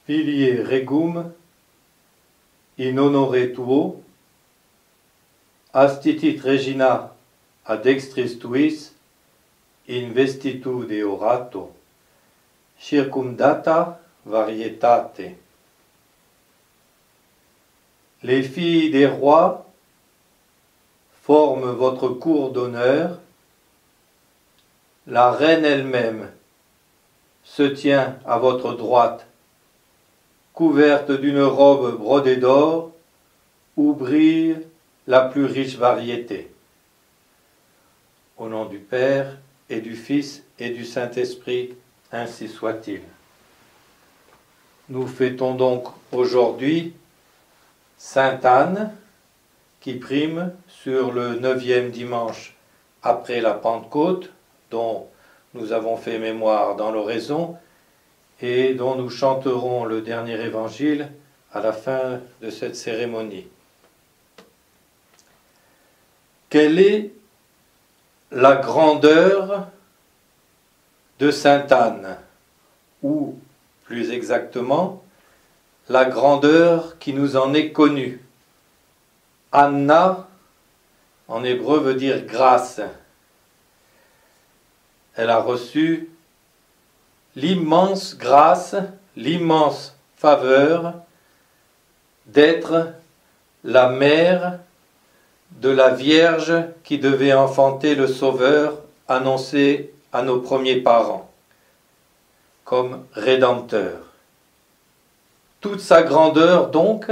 Filie regum in honore tuo, astitit regina ad extris tuis in vestitu de orato, circumdata varietate. Les filles des rois forment votre cour d'honneur, la reine elle-même se tient à votre droite, couverte d'une robe brodée d'or, où brille la plus riche variété. Au nom du Père, et du Fils, et du Saint-Esprit, ainsi soit-il. Nous fêtons donc aujourd'hui Sainte Anne, qui prime sur le 9e dimanche après la Pentecôte, dont nous avons fait mémoire dans l'oraison, et dont nous chanterons le dernier évangile à la fin de cette cérémonie. Quelle est la grandeur de Sainte Anne, ou plus exactement, la grandeur qui nous en est connue? Anna, en hébreu, veut dire grâce. Elle a reçu l'immense grâce, l'immense faveur d'être la mère de la Vierge qui devait enfanter le Sauveur annoncé à nos premiers parents comme Rédempteur. Toute sa grandeur donc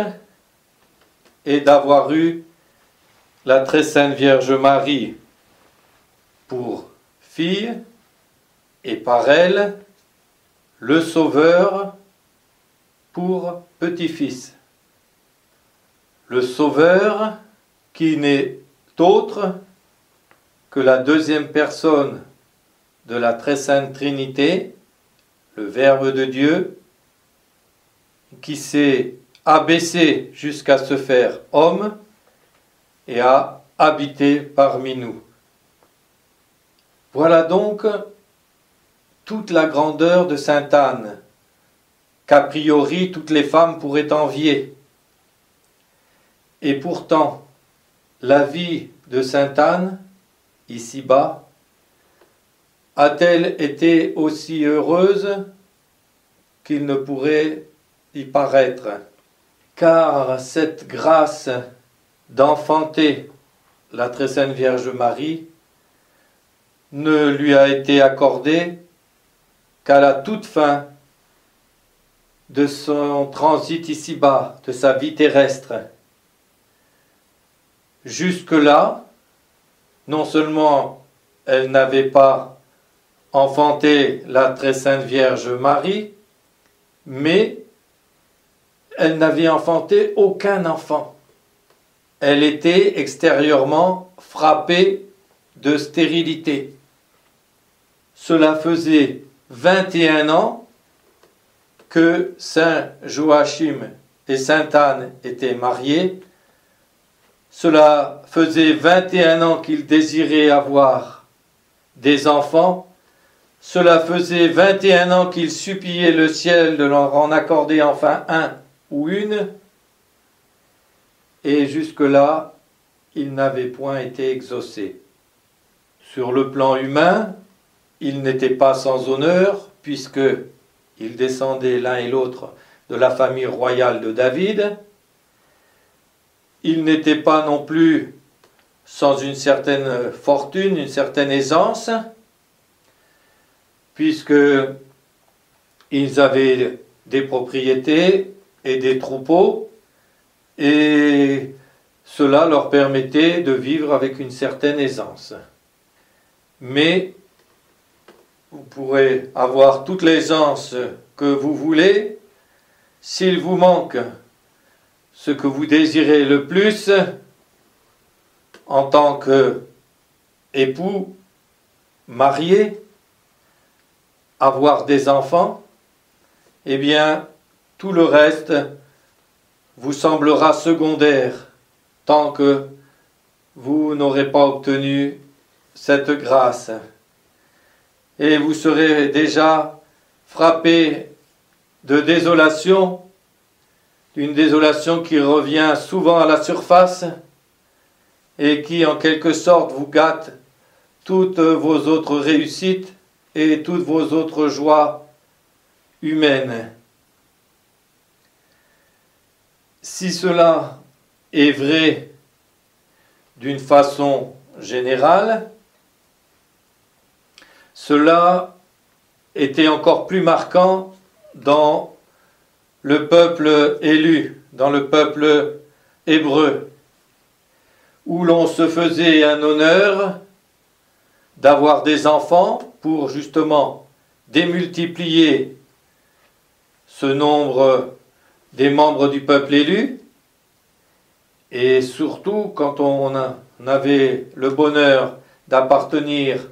est d'avoir eu la très sainte Vierge Marie pour fille et par elle le Sauveur pour petit-fils. Le Sauveur qui n'est autre que la deuxième personne de la très sainte Trinité, le Verbe de Dieu, qui s'est abaissé jusqu'à se faire homme et a habité parmi nous. Voilà donc toute la grandeur de Sainte Anne, qu'a priori toutes les femmes pourraient envier. Et pourtant, la vie de Sainte Anne, ici-bas, a-t-elle été aussi heureuse qu'il ne pourrait y paraître? Car cette grâce d'enfanter la très sainte Vierge Marie ne lui a été accordée qu'à la toute fin de son transit ici-bas, de sa vie terrestre. Jusque-là, non seulement elle n'avait pas enfanté la très sainte Vierge Marie, mais elle n'avait enfanté aucun enfant. Elle était extérieurement frappée de stérilité. Cela faisait 21 ans que Saint Joachim et Sainte Anne étaient mariés. Cela faisait 21 ans qu'ils désiraient avoir des enfants. Cela faisait 21 ans qu'ils suppliaient le ciel de leur en accorder enfin un ou une. Et jusque-là, ils n'avaient point été exaucés. Sur le plan humain, ils n'étaient pas sans honneur, puisqu'ils descendaient l'un et l'autre de la famille royale de David. Ils n'étaient pas non plus sans une certaine fortune, une certaine aisance, puisqu'ils avaient des propriétés et des troupeaux, et cela leur permettait de vivre avec une certaine aisance. Mais vous pourrez avoir toute l'aisance que vous voulez, s'il vous manque ce que vous désirez le plus en tant qu'époux, marié, avoir des enfants, eh bien, tout le reste vous semblera secondaire tant que vous n'aurez pas obtenu cette grâce. Et vous serez déjà frappé de désolation, une désolation qui revient souvent à la surface et qui en quelque sorte vous gâte toutes vos autres réussites et toutes vos autres joies humaines. Si cela est vrai d'une façon générale, cela était encore plus marquant dans le peuple élu, dans le peuple hébreu, où l'on se faisait un honneur d'avoir des enfants pour justement démultiplier ce nombre des membres du peuple élu, et surtout quand on avait le bonheur d'appartenir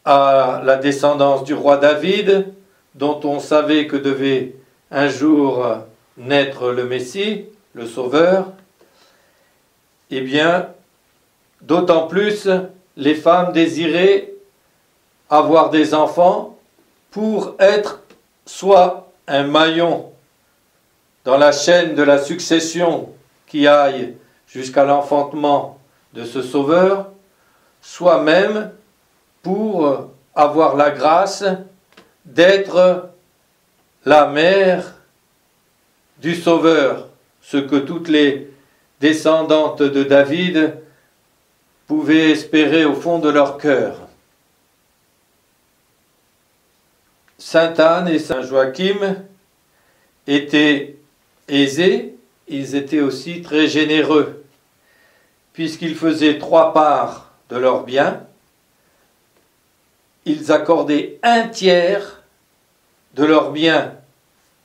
à la descendance du roi David, dont on savait que devait un jour naître le Messie, le Sauveur, eh bien, d'autant plus, les femmes désiraient avoir des enfants pour être soit un maillon dans la chaîne de la succession qui aille jusqu'à l'enfantement de ce Sauveur, soit même pour avoir la grâce d'être la mère du Sauveur, ce que toutes les descendantes de David pouvaient espérer au fond de leur cœur. Sainte Anne et Saint Joachim étaient aisés, ils étaient aussi très généreux, puisqu'ils faisaient 3 parts de leurs biens. Ils accordaient 1/3 de leurs biens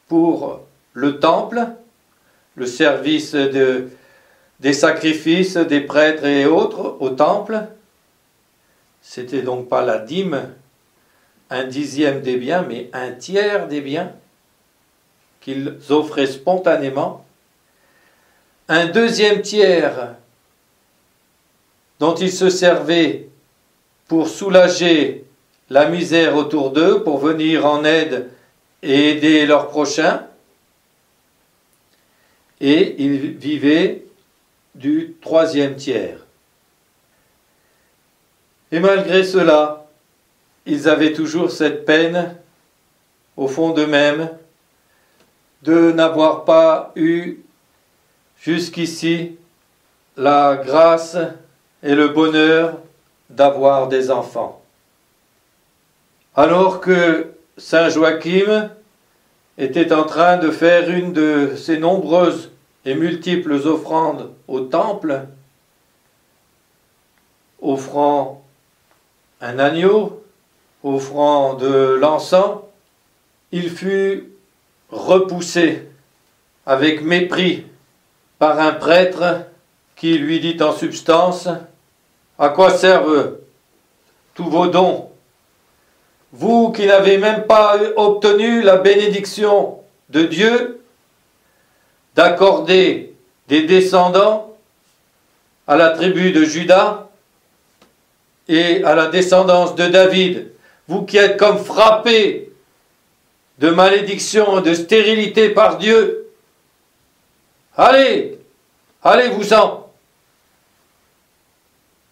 pour le temple, le service des sacrifices des prêtres et autres au temple. C'était donc pas la dîme, 1/10 des biens, mais 1/3 des biens qu'ils offraient spontanément. Un 2e tiers dont ils se servaient pour soulager la misère autour d'eux, pour venir en aide et aider leurs prochains. Et ils vivaient du 3e tiers. Et malgré cela, ils avaient toujours cette peine, au fond d'eux-mêmes, de n'avoir pas eu jusqu'ici la grâce et le bonheur d'avoir des enfants. Alors que Saint Joachim était en train de faire une de ses nombreuses et multiples offrandes au temple, offrant un agneau, offrant de l'encens, il fut repoussé avec mépris par un prêtre qui lui dit en substance: « À quoi servent tous vos dons ? Vous qui n'avez même pas obtenu la bénédiction de Dieu d'accorder des descendants à la tribu de Juda et à la descendance de David, vous qui êtes comme frappés de malédiction et de stérilité par Dieu, allez, allez-vous-en !»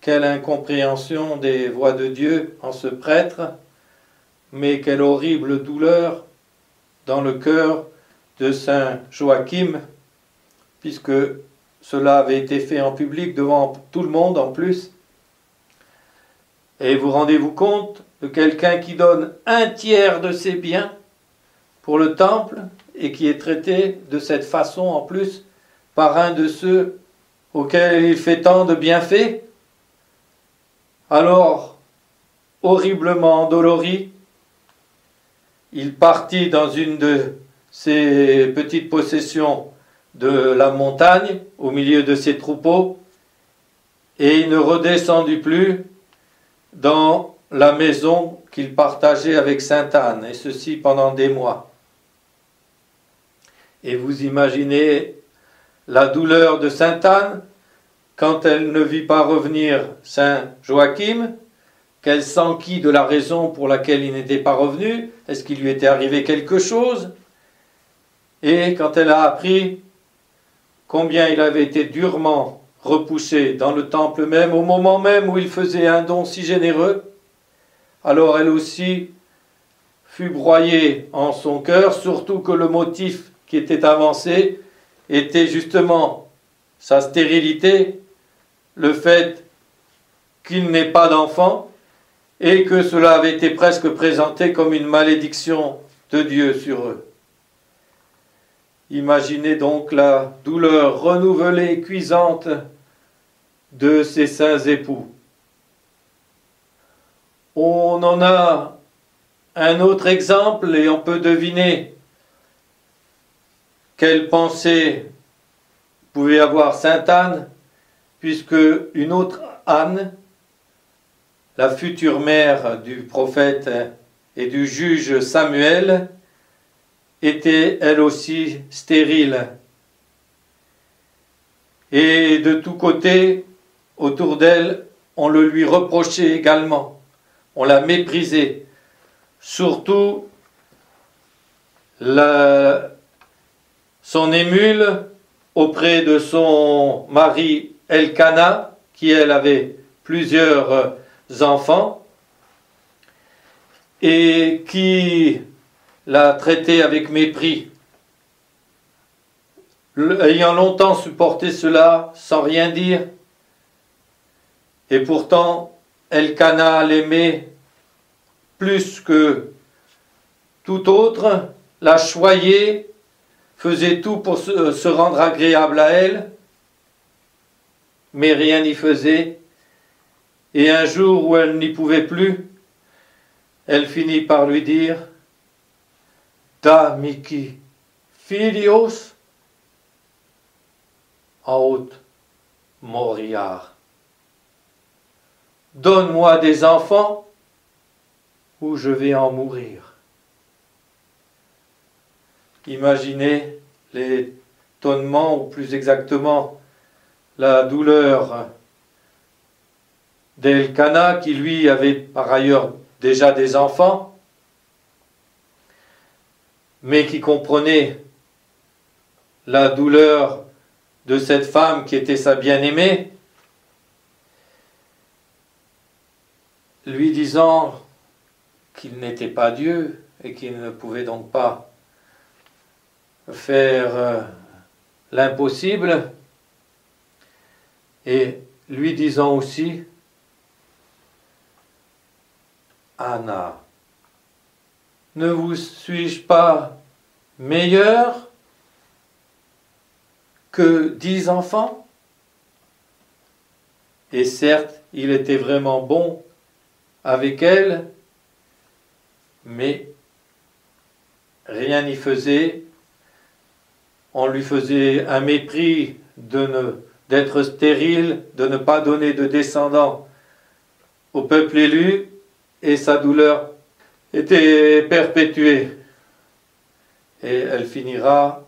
Quelle incompréhension des voix de Dieu en ce prêtre, mais quelle horrible douleur dans le cœur de Saint Joachim, puisque cela avait été fait en public devant tout le monde en plus. Et vous rendez-vous compte de quelqu'un qui donne 1/3 de ses biens pour le temple et qui est traité de cette façon en plus par un de ceux auxquels il fait tant de bienfaits? Alors, horriblement endolori, il partit dans une de ses petites possessions de la montagne, au milieu de ses troupeaux, et il ne redescendit plus dans la maison qu'il partageait avec Sainte Anne, et ceci pendant des mois. Et vous imaginez la douleur de Sainte Anne quand elle ne vit pas revenir Saint Joachim, qu'elle s'enquit de la raison pour laquelle il n'était pas revenu. Est-ce qu'il lui était arrivé quelque chose? Et quand elle a appris combien il avait été durement repoussé dans le temple même, au moment même où il faisait un don si généreux, alors elle aussi fut broyée en son cœur, surtout que le motif qui était avancé était justement sa stérilité, le fait qu'il n'ait pas d'enfant, et que cela avait été presque présenté comme une malédiction de Dieu sur eux. Imaginez donc la douleur renouvelée et cuisante de ces saints époux. On en a un autre exemple et on peut deviner quelle pensée pouvait avoir sainte Anne, puisque une autre Anne, la future mère du prophète et du juge Samuel, était elle aussi stérile. Et de tous côtés, autour d'elle, on le lui reprochait également. On la méprisait. Surtout, son émule auprès de son mari Elkana, qui elle avait plusieurs enfants, et qui l'a traité avec mépris. Ayant longtemps supporté cela sans rien dire, et pourtant Elkana l'aimait plus que tout autre, la choyait, faisait tout pour se rendre agréable à elle, mais rien n'y faisait, et un jour où elle n'y pouvait plus, elle finit par lui dire « Da Miki filios aut moriar » Donne-moi des enfants ou je vais en mourir. Imaginez l'étonnement, ou plus exactement la douleur d'Elkana, qui lui avait par ailleurs déjà des enfants, mais qui comprenait la douleur de cette femme qui était sa bien-aimée, lui disant qu'il n'était pas Dieu et qu'il ne pouvait donc pas faire l'impossible, et lui disant aussi « Anna, ne vous suis-je pas meilleur que 10 enfants ?» Et certes, il était vraiment bon avec elle, mais rien n'y faisait. On lui faisait un mépris d'être stérile, de ne pas donner de descendants au peuple élu, et sa douleur était perpétuée. Et elle finira,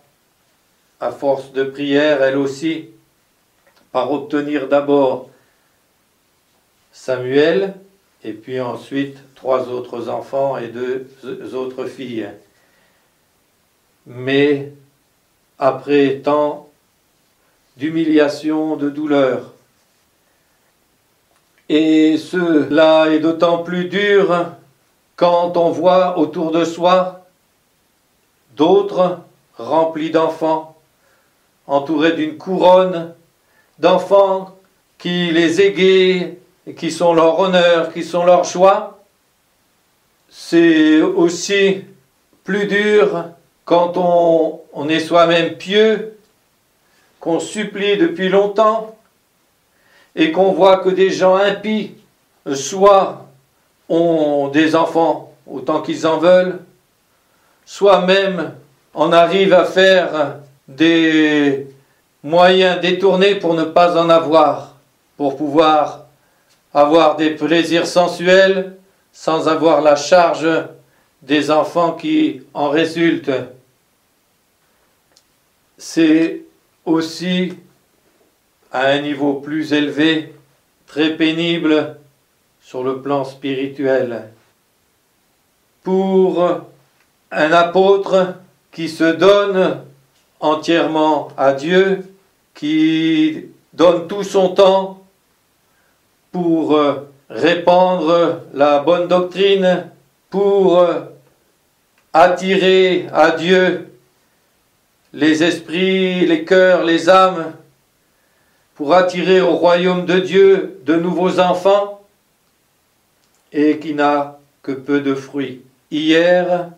à force de prière, elle aussi, par obtenir d'abord Samuel, et puis ensuite 3 autres enfants et 2 autres filles. Mais après tant d'humiliation, de douleur, et cela est d'autant plus dur quand on voit autour de soi d'autres remplis d'enfants, entourés d'une couronne d'enfants qui les égayent, qui sont leur honneur, qui sont leur joie. C'est aussi plus dur quand on est soi-même pieux, qu'on supplie depuis longtemps, et qu'on voit que des gens impies, soit ont des enfants autant qu'ils en veulent, soit même on arrive à faire des moyens détournés pour ne pas en avoir, pour pouvoir avoir des plaisirs sensuels sans avoir la charge des enfants qui en résultent. C'est aussi à un niveau plus élevé, très pénible sur le plan spirituel. Pour un apôtre, qui se donne entièrement à Dieu, qui donne tout son temps pour répandre la bonne doctrine, pour attirer à Dieu les esprits, les cœurs, les âmes, pour attirer au royaume de Dieu de nouveaux enfants, et qui n'a que peu de fruits. Hier,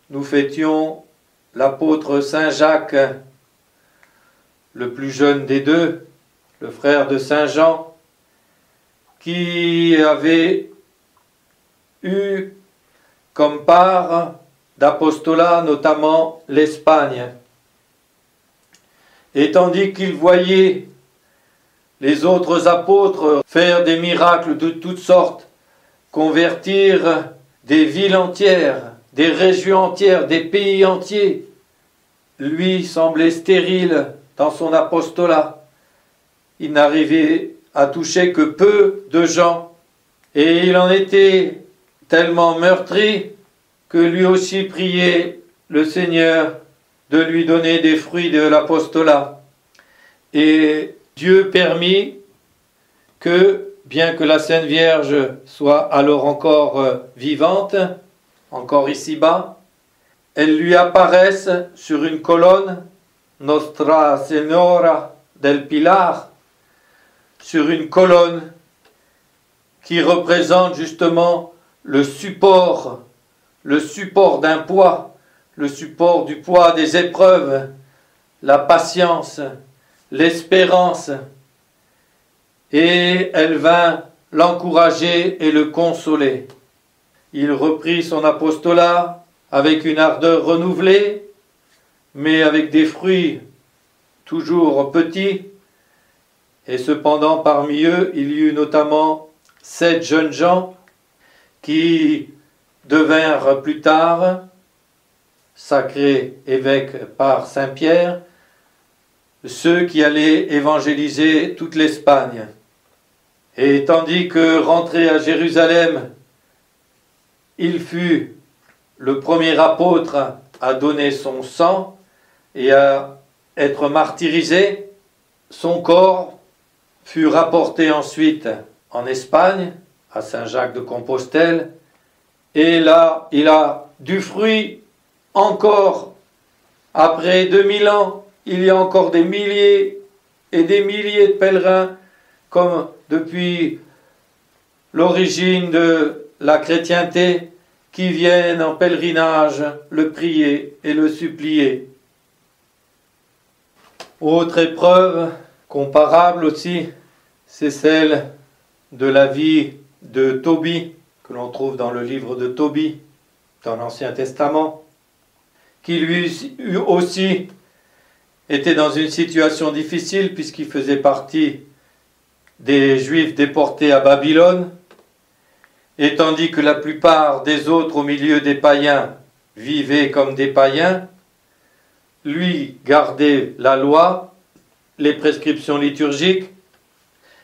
nous fêtions l'apôtre Saint Jacques, le plus jeune des deux, le frère de Saint Jean, qui avait eu comme part d'apostolat notamment l'Espagne. Et tandis qu'il voyait les autres apôtres faire des miracles de toutes sortes, convertir des villes entières, des régions entières, des pays entiers, lui semblait stérile dans son apostolat. Il n'arrivait à toucher que peu de gens, et il en était tellement meurtri que lui aussi priait le Seigneur de lui donner des fruits de l'apostolat. Et Dieu permit que, bien que la Sainte Vierge soit alors encore vivante, encore ici-bas, elle lui apparaisse sur une colonne, Nostra Senora del Pilar, sur une colonne qui représente justement le support d'un poids, le support du poids des épreuves, la patience, l'espérance. Et elle vint l'encourager et le consoler. Il reprit son apostolat avec une ardeur renouvelée, mais avec des fruits toujours petits. Et cependant, parmi eux, il y eut notamment 7 jeunes gens qui devinrent plus tard sacrés évêques par Saint Pierre, ceux qui allaient évangéliser toute l'Espagne. Et tandis que, rentré à Jérusalem, il fut le premier apôtre à donner son sang et à être martyrisé, son corps fut rapporté ensuite en Espagne, à Saint-Jacques de Compostelle, et là, il a du fruit encore. Après 2000 ans, il y a encore des milliers et des milliers de pèlerins, comme depuis l'origine de la chrétienté, qui viennent en pèlerinage le prier et le supplier. Autre épreuve, comparable aussi, c'est celle de la vie de Tobie, que l'on trouve dans le livre de Tobie, dans l'Ancien Testament, qui lui aussi était dans une situation difficile puisqu'il faisait partie des Juifs déportés à Babylone, et tandis que la plupart des autres au milieu des païens vivaient comme des païens, lui gardait la loi, les prescriptions liturgiques,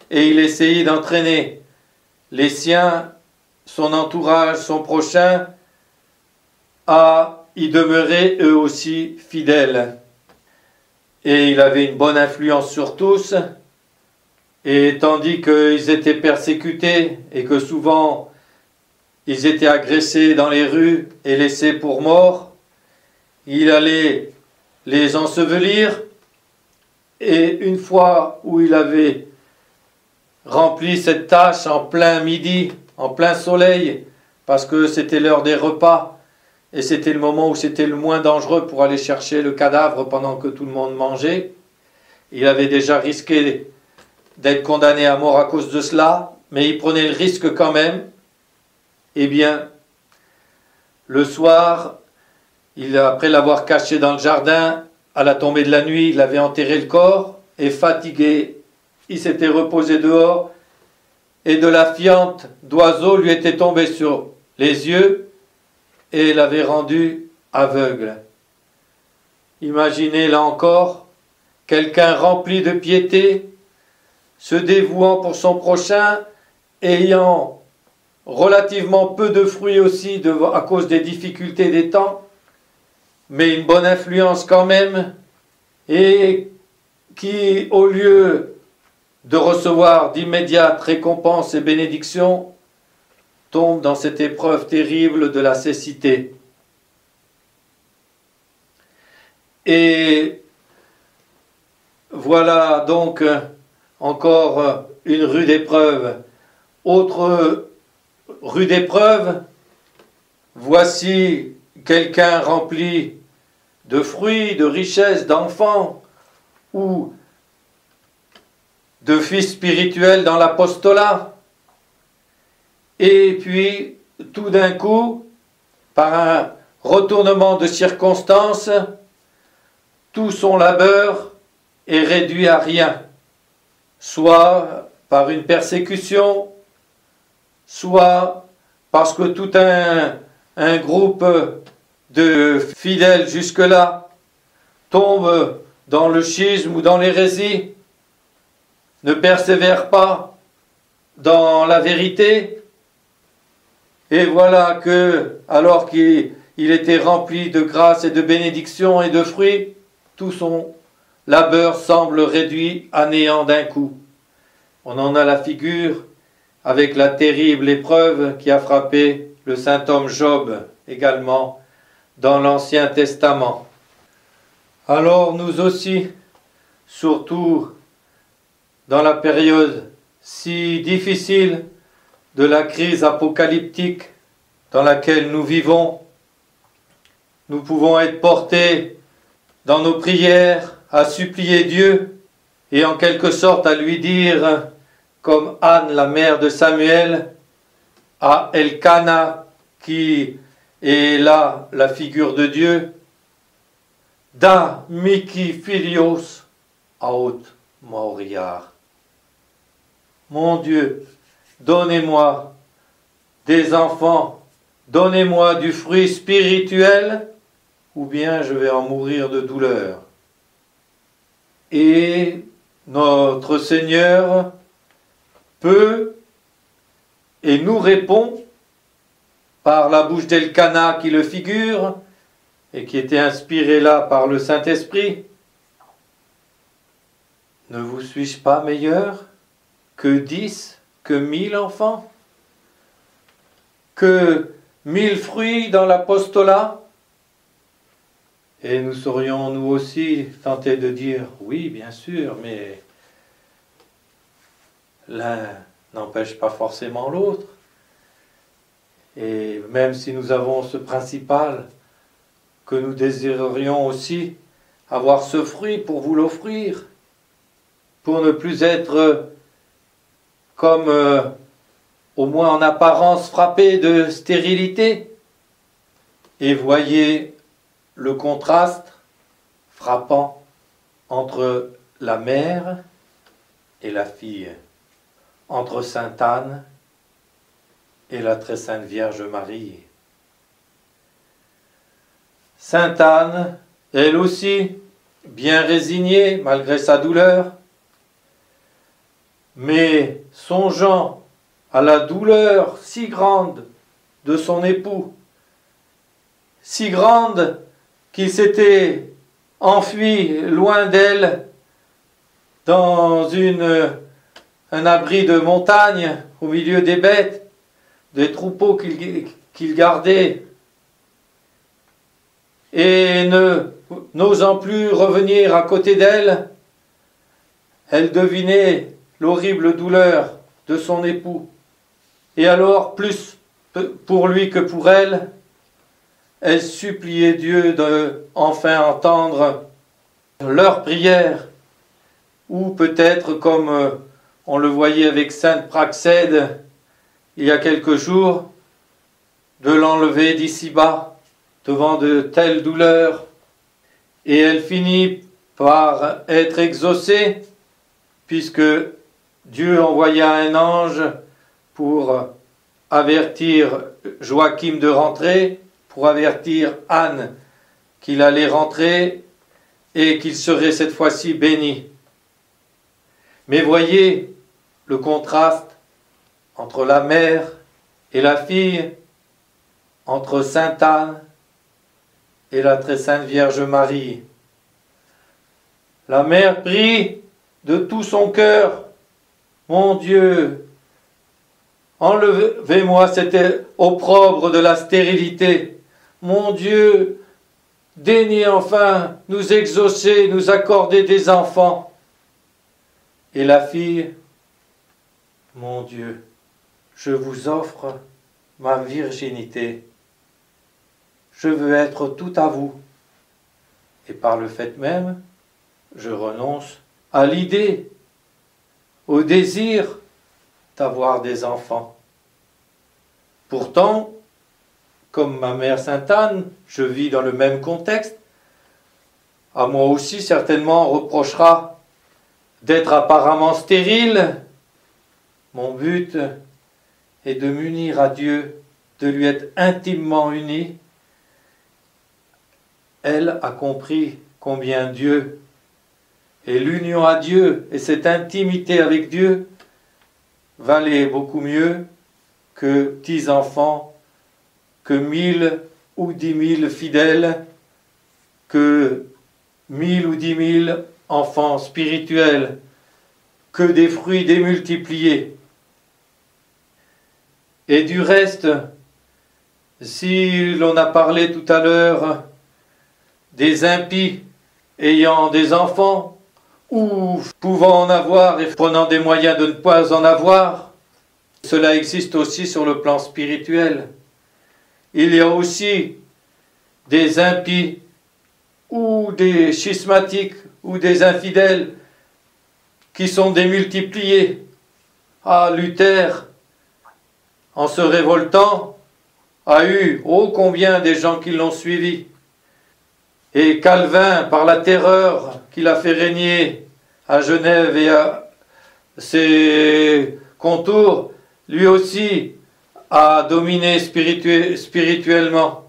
et il essayait d'entraîner les siens, son entourage, son prochain, à y demeurer eux aussi fidèles. Et il avait une bonne influence sur tous, et tandis qu'ils étaient persécutés et que souvent ils étaient agressés dans les rues et laissés pour morts, il allait les ensevelir, et une fois où il avait rempli cette tâche en plein midi, en plein soleil, parce que c'était l'heure des repas, et c'était le moment où c'était le moins dangereux pour aller chercher le cadavre pendant que tout le monde mangeait. Il avait déjà risqué d'être condamné à mort à cause de cela, mais il prenait le risque quand même. Eh bien, le soir, après l'avoir caché dans le jardin, à la tombée de la nuit, il avait enterré le corps, et fatigué, il s'était reposé dehors, et de la fiente d'oiseaux lui était tombée sur les yeux, et l'avait rendu aveugle. Imaginez là encore, quelqu'un rempli de piété, se dévouant pour son prochain, ayant relativement peu de fruits aussi à cause des difficultés des temps, mais une bonne influence quand même, et qui, au lieu de recevoir d'immédiates récompenses et bénédictions, tombe dans cette épreuve terrible de la cécité. Et voilà donc encore une rude épreuve. Autre rude épreuve, voici quelqu'un rempli de fruits, de richesses, d'enfants ou de fils spirituels dans l'apostolat. Et puis, tout d'un coup, par un retournement de circonstances, tout son labeur est réduit à rien, soit par une persécution, soit parce que tout un groupe de fidèles jusque-là tombe dans le schisme ou dans l'hérésie, ne persévère pas dans la vérité, et voilà que, alors qu'il était rempli de grâce et de bénédictions et de fruits, tout son labeur semble réduit à néant d'un coup. On en a la figure avec la terrible épreuve qui a frappé le saint homme Job également dans l'Ancien Testament. Alors nous aussi, surtout dans la période si difficile de la crise apocalyptique dans laquelle nous vivons, nous pouvons être portés dans nos prières à supplier Dieu et en quelque sorte à lui dire, comme Anne, la mère de Samuel, à Elkana, qui est là la figure de Dieu, Da Miki Filios Aot Mauriar. Mon Dieu, donnez-moi des enfants, donnez-moi du fruit spirituel, ou bien je vais en mourir de douleur. Et notre Seigneur peut et nous répond par la bouche d'Elkana qui le figure et qui était inspiré là par le Saint-Esprit. Ne vous suis-je pas meilleur que 10, que 1000 enfants, que 1000 fruits dans l'apostolat? Et nous serions nous aussi tentés de dire oui, bien sûr, mais l'un n'empêche pas forcément l'autre. Et même si nous avons ce principal, que nous désirerions aussi avoir ce fruit pour vous l'offrir, pour ne plus être comme, au moins en apparence, frappé de stérilité. Et voyez le contraste frappant entre la mère et la fille, entre Sainte Anne et la très sainte Vierge Marie. Sainte Anne, elle aussi, bien résignée malgré sa douleur, mais songeant à la douleur si grande de son époux, si grande qu'il s'était enfui loin d'elle dans un abri de montagne au milieu des bêtes, des troupeaux qu'il gardait, et n'osant plus revenir à côté d'elle, elle devinait l'horrible douleur de son époux. Et alors, plus pour lui que pour elle, elle suppliait Dieu de enfin entendre leur prière, ou peut-être comme on le voyait avec Sainte Praxède il y a quelques jours, de l'enlever d'ici-bas devant de telles douleurs, et elle finit par être exaucée, puisque Dieu envoya un ange pour avertir Joachim de rentrer, pour avertir Anne qu'il allait rentrer et qu'il serait cette fois-ci béni. Mais voyez le contraste entre la mère et la fille, entre Sainte Anne et la très sainte Vierge Marie. La mère prie de tout son cœur, mon Dieu, enlevez-moi cet opprobre de la stérilité. Mon Dieu, daignez enfin nous exaucer, nous accorder des enfants. Et la fille, mon Dieu, je vous offre ma virginité. Je veux être tout à vous. Et par le fait même, je renonce à l'idée, au désir d'avoir des enfants. Pourtant, comme ma mère Sainte-Anne, je vis dans le même contexte. À moi aussi, certainement, on reprochera d'être apparemment stérile. Mon but est de m'unir à Dieu, de lui être intimement uni. Elle a compris combien Dieu et l'union à Dieu et cette intimité avec Dieu valait beaucoup mieux que 10 enfants, que 1000 ou 10 000 fidèles, que 1000 ou 10 000 enfants spirituels, que des fruits démultipliés. Et du reste, si l'on a parlé tout à l'heure des impies ayant des enfants, ou pouvant en avoir et prenant des moyens de ne pas en avoir, cela existe aussi sur le plan spirituel. Il y a aussi des impies ou des schismatiques ou des infidèles qui sont démultipliés. Ah, Luther, en se révoltant, a eu ô combien des gens qui l'ont suivi. Et Calvin, par la terreur qu'il a fait régner à Genève et à ses contours, lui aussi a dominé spirituellement.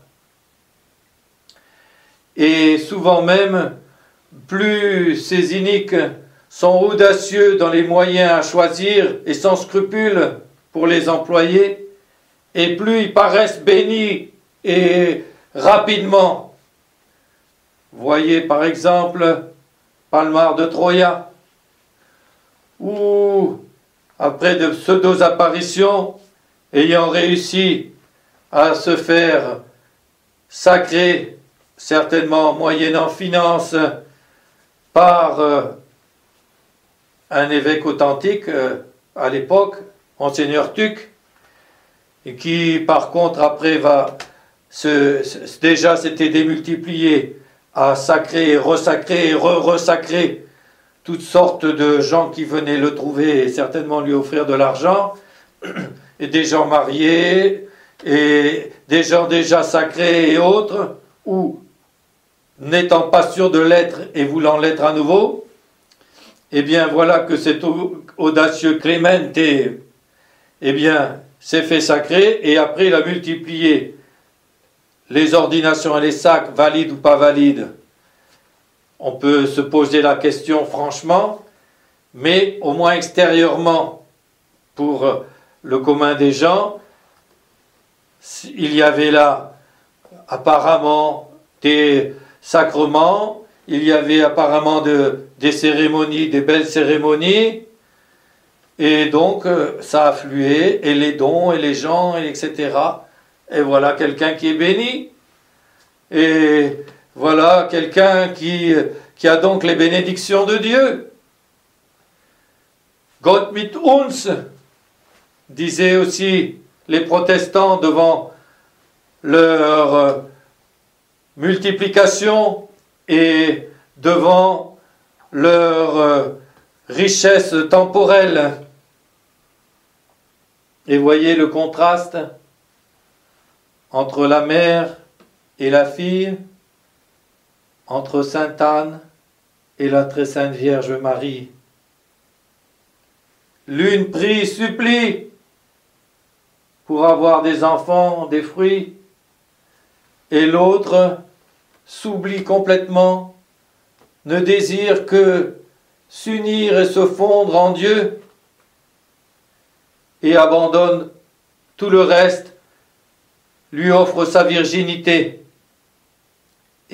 Et souvent même, plus ces iniques sont audacieux dans les moyens à choisir et sans scrupule pour les employer, et plus ils paraissent bénis et rapidement. Voyez par exemple Palmar de Troya, où après de pseudo-apparitions, ayant réussi à se faire sacrer, certainement moyennant finance, par un évêque authentique à l'époque, Monseigneur Tuc, et qui par contre après va déjà s'était démultiplié à sacrer et resacrer et re-resacrer toutes sortes de gens qui venaient le trouver et certainement lui offrir de l'argent, et des gens mariés, et des gens déjà sacrés et autres, ou n'étant pas sûrs de l'être et voulant l'être à nouveau. Eh bien voilà que cet audacieux Clémente s'est fait sacrer, et après il a multiplié les ordinations et les sacres, valides ou pas valides. On peut se poser la question franchement, mais au moins extérieurement, pour le commun des gens, il y avait là apparemment des sacrements, il y avait apparemment des cérémonies, des belles cérémonies, et donc ça affluait, et les dons, et les gens, et etc. Et voilà quelqu'un qui est béni, et voilà quelqu'un qui a donc les bénédictions de Dieu. Gott mit uns, disaient aussi les protestants devant leur multiplication et devant leur richesse temporelle. Et voyez le contraste entre la mère et la fille, entre Sainte Anne et la très sainte Vierge Marie. L'une prie, supplie pour avoir des enfants, des fruits, et l'autre s'oublie complètement, ne désire que s'unir et se fondre en Dieu, et abandonne tout le reste, lui offre sa virginité.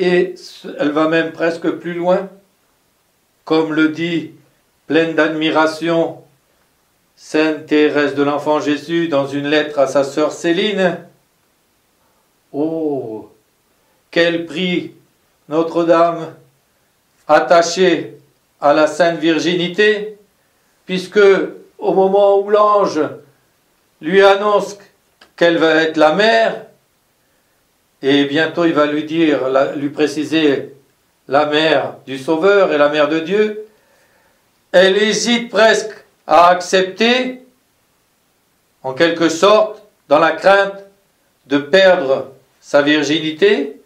Et elle va même presque plus loin, comme le dit, pleine d'admiration, Sainte Thérèse de l'Enfant Jésus dans une lettre à sa sœur Céline. Oh, quel prix Notre-Dame attachée à la Sainte Virginité, puisque au moment où l'ange lui annonce qu'elle va être la mère, et bientôt il va lui dire, lui préciser la mère du Sauveur et la mère de Dieu, elle hésite presque à accepter, en quelque sorte, dans la crainte de perdre sa virginité,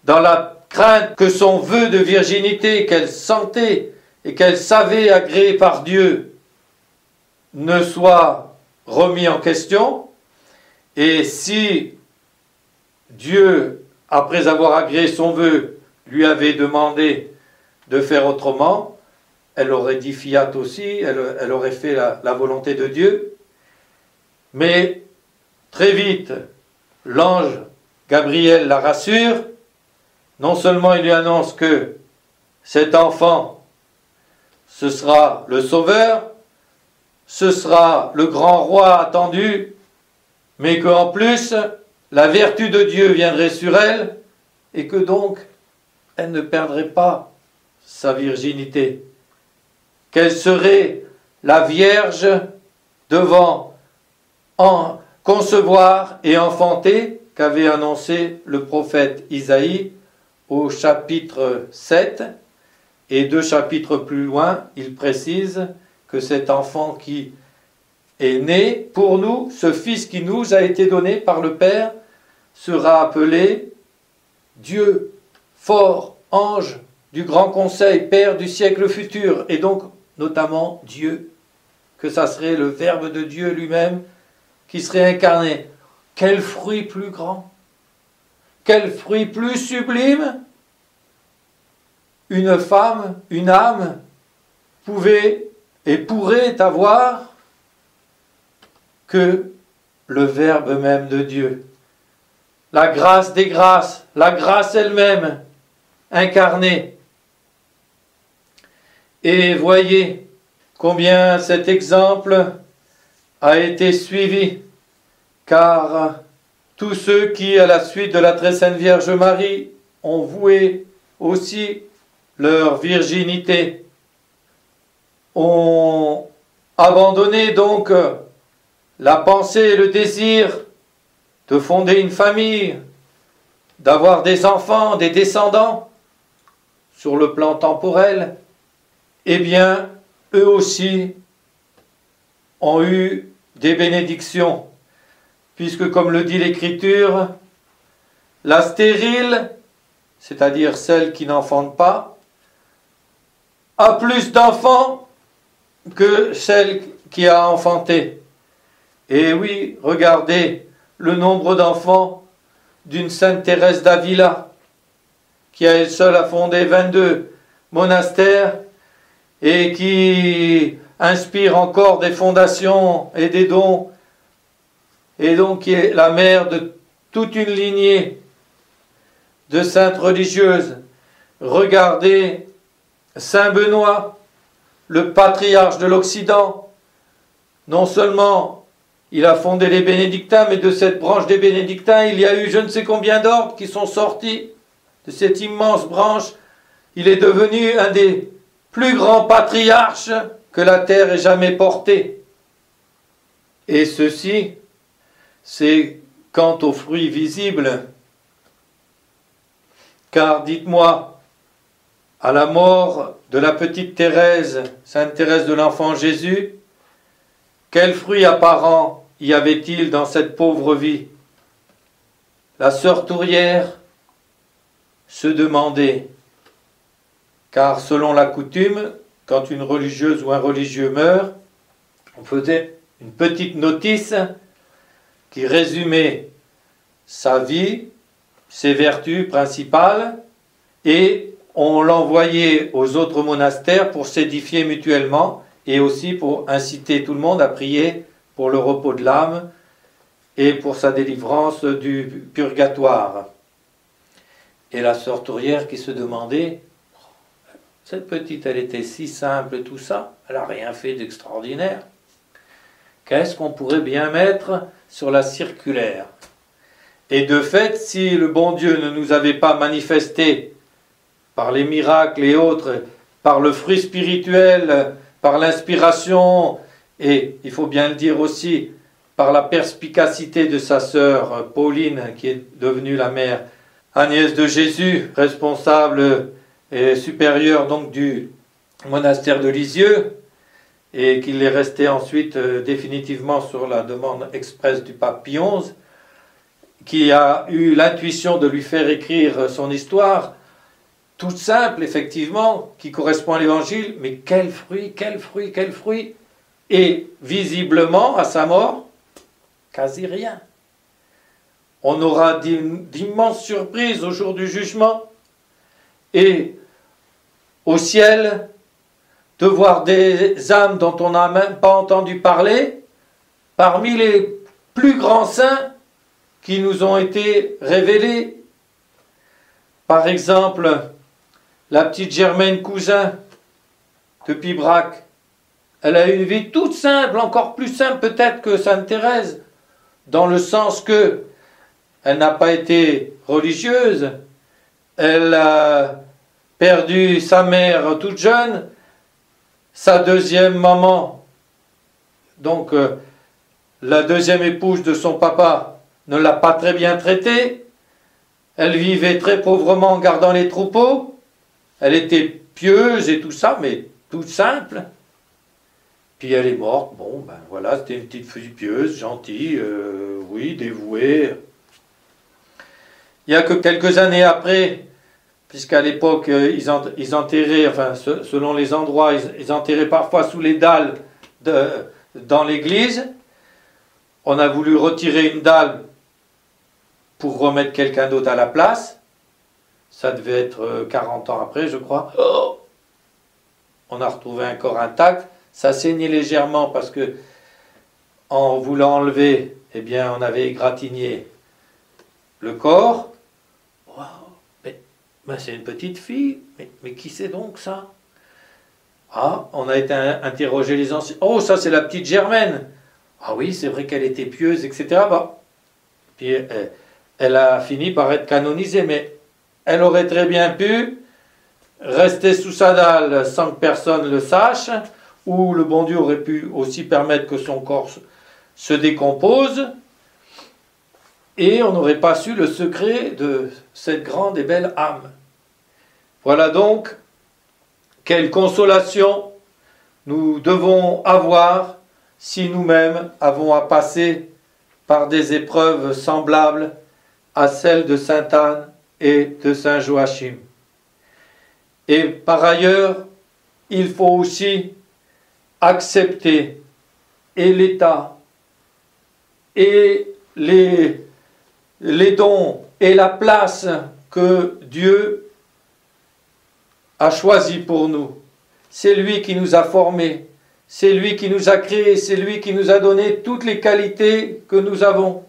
dans la crainte que son vœu de virginité qu'elle sentait et qu'elle savait agréé par Dieu ne soit remis en question. Et si Dieu, après avoir agréé son vœu, lui avait demandé de faire autrement, elle aurait dit fiat aussi, elle aurait fait la volonté de Dieu. Mais très vite, l'ange Gabriel la rassure. Non seulement il lui annonce que cet enfant, ce sera le Sauveur, ce sera le grand roi attendu, mais qu'en plus, la vertu de Dieu viendrait sur elle, et que donc, elle ne perdrait pas sa virginité, qu'elle serait la Vierge devant concevoir et enfanter, qu'avait annoncé le prophète Isaïe au chapitre 7, et 2 chapitres plus loin, il précise que cet enfant qui est né pour nous, ce fils qui nous a été donné par le Père, sera appelé Dieu, fort, ange du grand conseil, Père du siècle futur, et donc notamment Dieu, que ça serait le Verbe de Dieu lui-même qui serait incarné. Quel fruit plus grand, quel fruit plus sublime une femme, une âme pouvait et pourrait avoir que le Verbe même de Dieu. La grâce des grâces, la grâce elle-même incarnée. Et voyez combien cet exemple a été suivi, car tous ceux qui, à la suite de la très sainte Vierge Marie, ont voué aussi leur virginité, ont abandonné donc la pensée et le désir de fonder une famille, d'avoir des enfants, des descendants, sur le plan temporel, eh bien, eux aussi ont eu des bénédictions, puisque, comme le dit l'Écriture, la stérile, c'est-à-dire celle qui n'enfante pas, a plus d'enfants que celle qui a enfanté. Et oui, regardez le nombre d'enfants d'une Sainte Thérèse d'Avila, qui à elle seule a fondé 22 monastères et qui inspire encore des fondations et des dons, et donc qui est la mère de toute une lignée de saintes religieuses. Regardez Saint Benoît, le patriarche de l'Occident. Non seulement il a fondé les bénédictins, mais de cette branche des bénédictins, il y a eu je ne sais combien d'ordres qui sont sortis de cette immense branche. Il est devenu un des plus grands patriarches que la terre ait jamais porté. Et ceci, c'est quant aux fruits visibles. Car dites-moi, à la mort de la petite Thérèse, Sainte Thérèse de l'Enfant Jésus, quels fruits apparents y avait-il dans cette pauvre vie? La sœur Tourière se demandait, car selon la coutume, quand une religieuse ou un religieux meurt, on faisait une petite notice qui résumait sa vie, ses vertus principales, et on l'envoyait aux autres monastères pour s'édifier mutuellement et aussi pour inciter tout le monde à prier pour le repos de l'âme et pour sa délivrance du purgatoire. Et la sœur Tourière qui se demandait, cette petite, elle était si simple, tout ça, elle n'a rien fait d'extraordinaire. Qu'est-ce qu'on pourrait bien mettre sur la circulaire? Et de fait, si le bon Dieu ne nous avait pas manifesté par les miracles et autres, par le fruit spirituel, par l'inspiration, et il faut bien le dire aussi, par la perspicacité de sa sœur Pauline, qui est devenue la mère Agnès de Jésus, responsable et supérieure donc du monastère de Lisieux, et qu'il est resté ensuite définitivement sur la demande expresse du pape Pie XI, qui a eu l'intuition de lui faire écrire son histoire, toute simple effectivement, qui correspond à l'évangile, mais quel fruit, quel fruit, quel fruit! Et visiblement, à sa mort, quasi rien. On aura d'immenses surprises au jour du jugement, et au ciel, de voir des âmes dont on n'a même pas entendu parler, parmi les plus grands saints qui nous ont été révélés. Par exemple, la petite Germaine Cousin de Pibrac, elle a eu une vie toute simple, encore plus simple peut-être que Sainte Thérèse, dans le sens que elle n'a pas été religieuse, elle a perdu sa mère toute jeune, sa deuxième maman, donc la deuxième épouse de son papa, ne l'a pas très bien traitée, elle vivait très pauvrement en gardant les troupeaux, elle était pieuse et tout ça, mais toute simple. Puis elle est morte, bon ben voilà, c'était une petite fille pieuse, gentille, oui, dévouée. Il n'y a que quelques années après, puisqu'à l'époque ils enterraient, enfin selon les endroits, ils enterraient parfois sous les dalles dans l'église. On a voulu retirer une dalle pour remettre quelqu'un d'autre à la place. Ça devait être 40 ans après, je crois. Oh, on a retrouvé un corps intact. Ça saignait légèrement parce que, en voulant enlever, eh bien, on avait égratigné le corps. Wow, mais c'est une petite fille. Mais qui c'est donc ça? Ah, on a été interroger les anciens. Oh, ça c'est la petite Germaine. Ah oui, c'est vrai qu'elle était pieuse, etc. Bah, puis elle a fini par être canonisée, mais elle aurait très bien pu rester sous sa dalle sans que personne le sache, ou le bon Dieu aurait pu aussi permettre que son corps se décompose, et on n'aurait pas su le secret de cette grande et belle âme. Voilà donc quelle consolation nous devons avoir si nous-mêmes avons à passer par des épreuves semblables à celles de Sainte Anne et de Saint Joachim. Et par ailleurs, il faut aussi accepter et l'état et les dons et la place que Dieu a choisi pour nous. C'est lui qui nous a formés, c'est lui qui nous a créés, c'est lui qui nous a donné toutes les qualités que nous avons.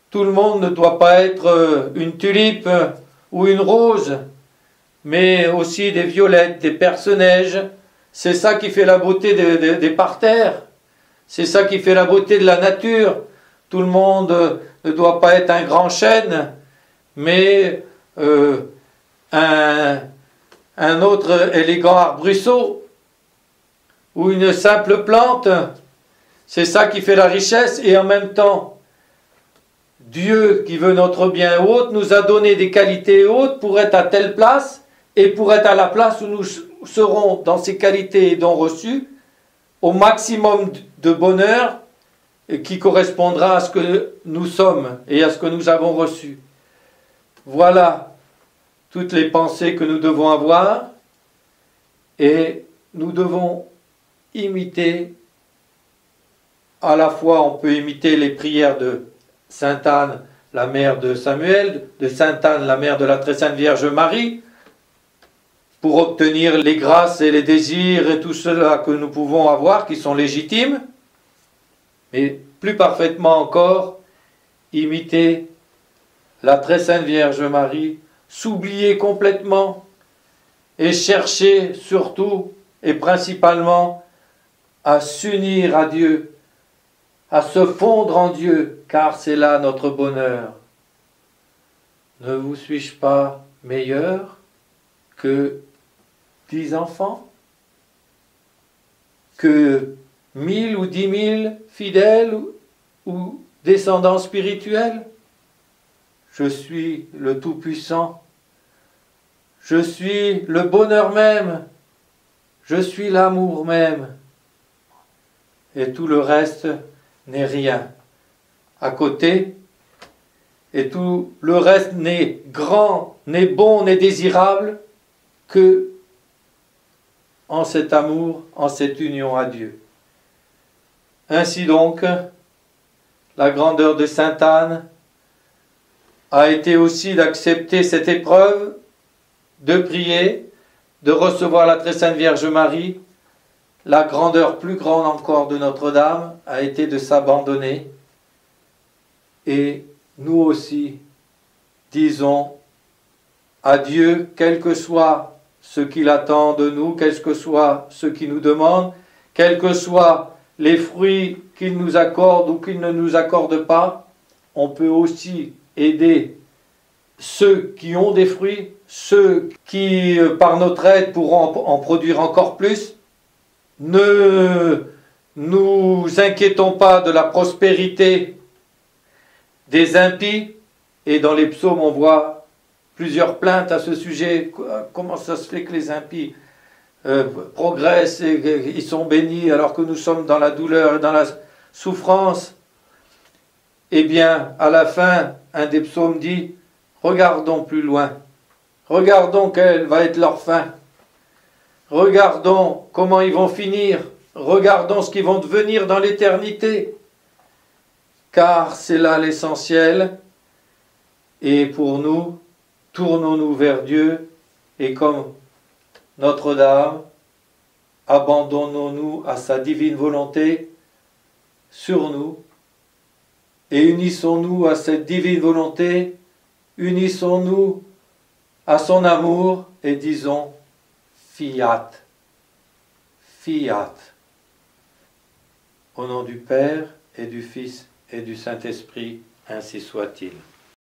Tout le monde ne doit pas être une tulipe ou une rose, mais aussi des violettes, des perce-neige. C'est ça qui fait la beauté des parterres. C'est ça qui fait la beauté de la nature. Tout le monde ne doit pas être un grand chêne, mais un autre élégant arbrisseau ou une simple plante. C'est ça qui fait la richesse, et en même temps, Dieu qui veut notre bien haute nous a donné des qualités hautes pour être à telle place et pour être à la place où nous serons dans ces qualités et dons reçus au maximum de bonheur qui correspondra à ce que nous sommes et à ce que nous avons reçu. Voilà toutes les pensées que nous devons avoir, et nous devons imiter. À la fois on peut imiter les prières de Sainte Anne, la mère de Samuel, de Sainte Anne, la mère de la très sainte Vierge Marie, pour obtenir les grâces et les désirs et tout cela que nous pouvons avoir, qui sont légitimes, mais plus parfaitement encore, imiter la très sainte Vierge Marie, s'oublier complètement et chercher surtout et principalement à s'unir à Dieu, à se fondre en Dieu, car c'est là notre bonheur. Ne vous suis-je pas meilleur que 10 enfants, que 1000 ou 10 000 fidèles ou descendants spirituels? Je suis le Tout-Puissant, je suis le bonheur même, je suis l'amour même, et tout le reste n'est rien. À côté, et tout le reste n'est grand, n'est bon, n'est désirable que en cet amour, en cette union à Dieu. Ainsi donc, la grandeur de Sainte Anne a été aussi d'accepter cette épreuve, de prier, de recevoir la très sainte Vierge Marie. La grandeur plus grande encore de Notre-Dame a été de s'abandonner. Et nous aussi, disons à Dieu, quel que soit ce qu'il attend de nous, quel que soit ce qu'il nous demande, quels que soient les fruits qu'il nous accorde ou qu'il ne nous accorde pas, on peut aussi aider ceux qui ont des fruits, ceux qui, par notre aide, pourront en produire encore plus. Ne nous inquiétons pas de la prospérité des impies, et dans les psaumes on voit plusieurs plaintes à ce sujet. Comment ça se fait que les impies progressent et ils sont bénis alors que nous sommes dans la douleur et dans la souffrance? Eh bien, à la fin, un des psaumes dit: regardons plus loin, regardons quelle va être leur fin, regardons comment ils vont finir, regardons ce qu'ils vont devenir dans l'éternité, car c'est là l'essentiel. Et pour nous, tournons-nous vers Dieu, et comme Notre-Dame, abandonnons-nous à sa divine volonté sur nous, et unissons-nous à cette divine volonté, unissons-nous à son amour, et disons Fiat, Fiat. Au nom du Père, et du Fils, et du Saint-Esprit, ainsi soit-il.